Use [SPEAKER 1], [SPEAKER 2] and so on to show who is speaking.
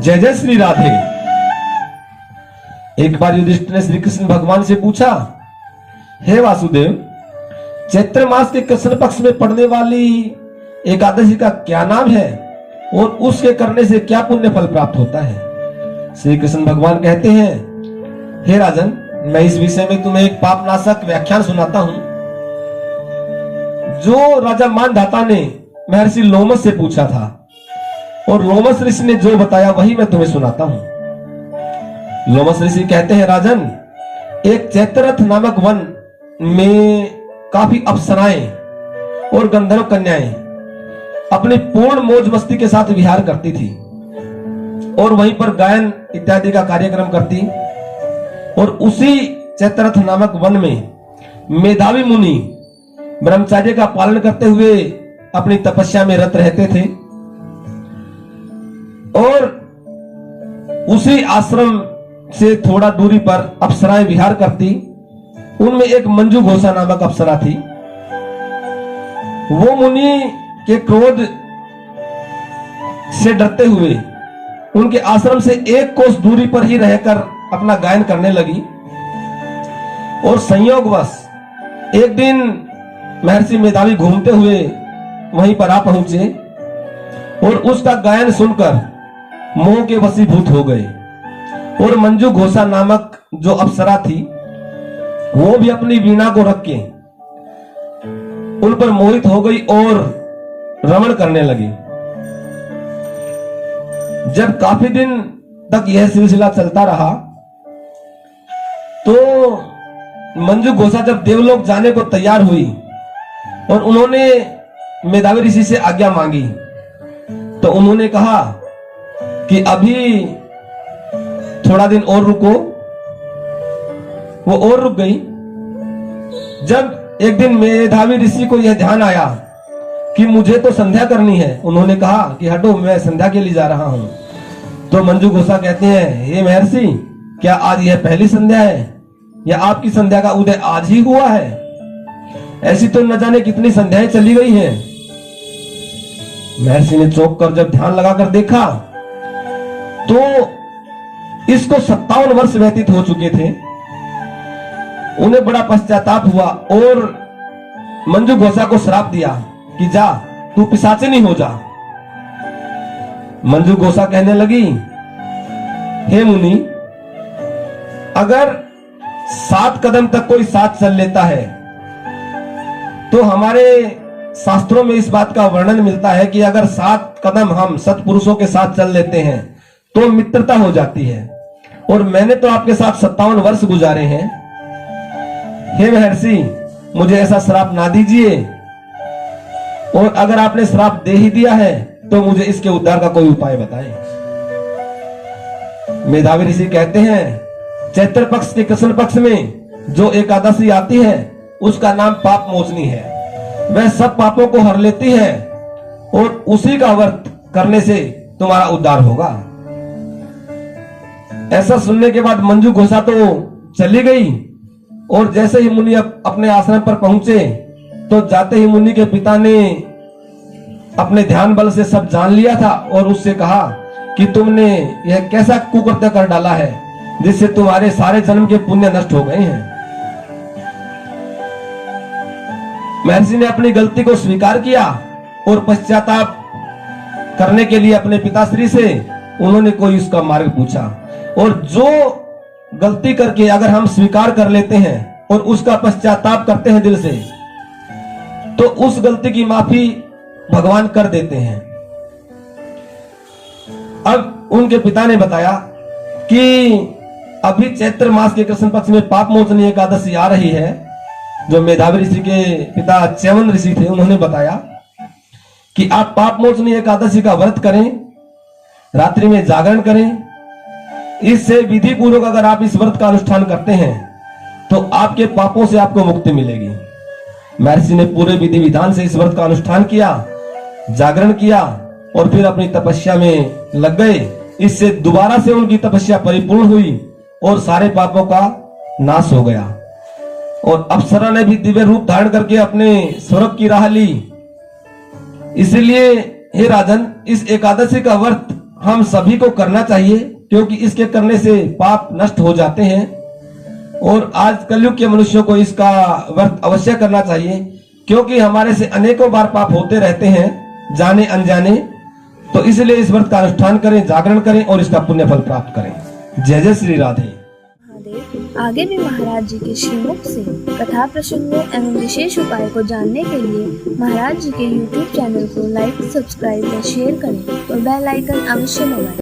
[SPEAKER 1] जय जय श्री राधे। एक बार युधिष्ठिर ने श्री कृष्ण भगवान से पूछा, हे वासुदेव, चैत्र मास के कृष्ण पक्ष में पड़ने वाली एकादशी का क्या नाम है और उसके करने से क्या पुण्य फल प्राप्त होता है? श्री कृष्ण भगवान कहते हैं, हे राजन, मैं इस विषय में तुम्हें एक पापनाशक व्याख्यान सुनाता हूं जो राजा मानधाता ने महर्षि लोमस से पूछा था, और लोमस ऋषि ने जो बताया वही मैं तुम्हें सुनाता हूं। लोमस ऋषि कहते हैं, राजन, एक चैत्ररथ नामक वन में काफी अप्सराएं और गंधर्व कन्याएं अपनी पूर्ण मौज मस्ती के साथ विहार करती थी और वहीं पर गायन इत्यादि का कार्यक्रम करती। और उसी चैत्ररथ नामक वन में मेधावी मुनि ब्रह्मचर्य का पालन करते हुए अपनी तपस्या में रत रहते थे। और उसी आश्रम से थोड़ा दूरी पर अप्सराएं विहार करती। उनमें एक मंजू घोषा नामक अप्सरा थी। वो मुनि के क्रोध से डरते हुए उनके आश्रम से एक कोस दूरी पर ही रहकर अपना गायन करने लगी। और संयोगवश एक दिन महर्षि मेधावी घूमते हुए वहीं पर आ पहुंचे और उसका गायन सुनकर मोह के वशीभूत हो गए। और मंजू घोषा नामक जो अप्सरा थी वो भी अपनी वीणा को रख के उन पर मोहित हो गई और रमण करने लगी। जब काफी दिन तक यह सिलसिला चलता रहा तो मंजू घोषा जब देवलोक जाने को तैयार हुई और उन्होंने मेधावी ऋषि से आज्ञा मांगी, तो उन्होंने कहा कि अभी थोड़ा दिन और रुको। वो और रुक गई। जब एक दिन मेधावी ऋषि को यह ध्यान आया कि मुझे तो संध्या करनी है, उन्होंने कहा कि हटो, मैं संध्या के लिए जा रहा हूं। तो मंजू घोषा कहते हैं, हे महर्षि, क्या आज यह पहली संध्या है या आपकी संध्या का उदय आज ही हुआ है? ऐसी तो न जाने कितनी संध्याएं चली गई हैं। महर्षि ने चौंक कर जब ध्यान लगाकर देखा तो इसको 57 वर्ष व्यतीत हो चुके थे। उन्हें बड़ा पश्चाताप हुआ और मंजू घोषा को श्राप दिया कि जा, तू पिशाचिनी हो जा। मंजू घोषा कहने लगी, हे मुनि, अगर 7 कदम तक कोई साथ चल लेता है तो हमारे शास्त्रों में इस बात का वर्णन मिलता है कि अगर 7 कदम हम सत्पुरुषों के साथ चल लेते हैं तो मित्रता हो जाती है। और मैंने तो आपके साथ 57 वर्ष गुजारे हैं। हे महर्षि, मुझे ऐसा श्राप ना दीजिए, और अगर आपने श्राप दे ही दिया है तो मुझे इसके उद्धार का कोई उपाय बताएं। मेधावी ऋषि कहते हैं, चैत्र पक्ष के कृष्ण पक्ष में जो एकादशी आती है उसका नाम पाप मोचनी है। वह सब पापों को हर लेती है और उसी का व्रत करने से तुम्हारा उद्धार होगा। ऐसा सुनने के बाद मंजू घोषा तो चली गई। और जैसे ही मुनि अपने आश्रम पर पहुंचे तो जाते ही मुनि के पिता ने अपने ध्यान बल से सब जान लिया था और उससे कहा कि तुमने यह कैसा कुकृत्य कर डाला है जिससे तुम्हारे सारे जन्म के पुण्य नष्ट हो गए हैं। महर्षि ने अपनी गलती को स्वीकार किया और पश्चाताप करने के लिए अपने पिताश्री से उन्होंने कोई उसका मार्ग पूछा। और जो गलती करके अगर हम स्वीकार कर लेते हैं और उसका पश्चाताप करते हैं दिल से, तो उस गलती की माफी भगवान कर देते हैं। अब उनके पिता ने बताया कि अभी चैत्र मास के कृष्ण पक्ष में पाप मोचनी एकादशी आ रही है। जो मेधावी ऋषि के पिता च्यवन ऋषि थे, उन्होंने बताया कि आप पाप मोचनी एकादशी का व्रत करें, रात्रि में जागरण करें। इससे विधि पूर्वक अगर आप इस व्रत का अनुष्ठान करते हैं तो आपके पापों से आपको मुक्ति मिलेगी। महर्षि ने पूरे विधि विधान से इस व्रत का अनुष्ठान किया, जागरण किया और फिर अपनी तपस्या में लग गए। इससे दोबारा से उनकी तपस्या परिपूर्ण हुई और सारे पापों का नाश हो गया। और अप्सरा ने भी दिव्य रूप धारण करके अपने स्वर्ग की राह ली। इसलिए हे राजन, इस एकादशी का व्रत हम सभी को करना चाहिए, क्योंकि इसके करने से पाप नष्ट हो जाते हैं। और आज कलयुग के मनुष्यों को इसका व्रत अवश्य करना चाहिए, क्योंकि हमारे से अनेकों बार पाप होते रहते हैं जाने अनजाने। तो इसलिए इस व्रत का अनुष्ठान करें, जागरण करें और इसका पुण्य फल प्राप्त करें। जय जय श्री राधे।
[SPEAKER 2] महादेव आगे भी महाराज जी के श्रीमुख से कथा प्रसंगों एवं विशेष उपाय को जानने के लिए महाराज जी के YouTube चैनल को लाइक, सब्सक्राइब और शेयर करें और बेल आइकन अवश्य दबाएं।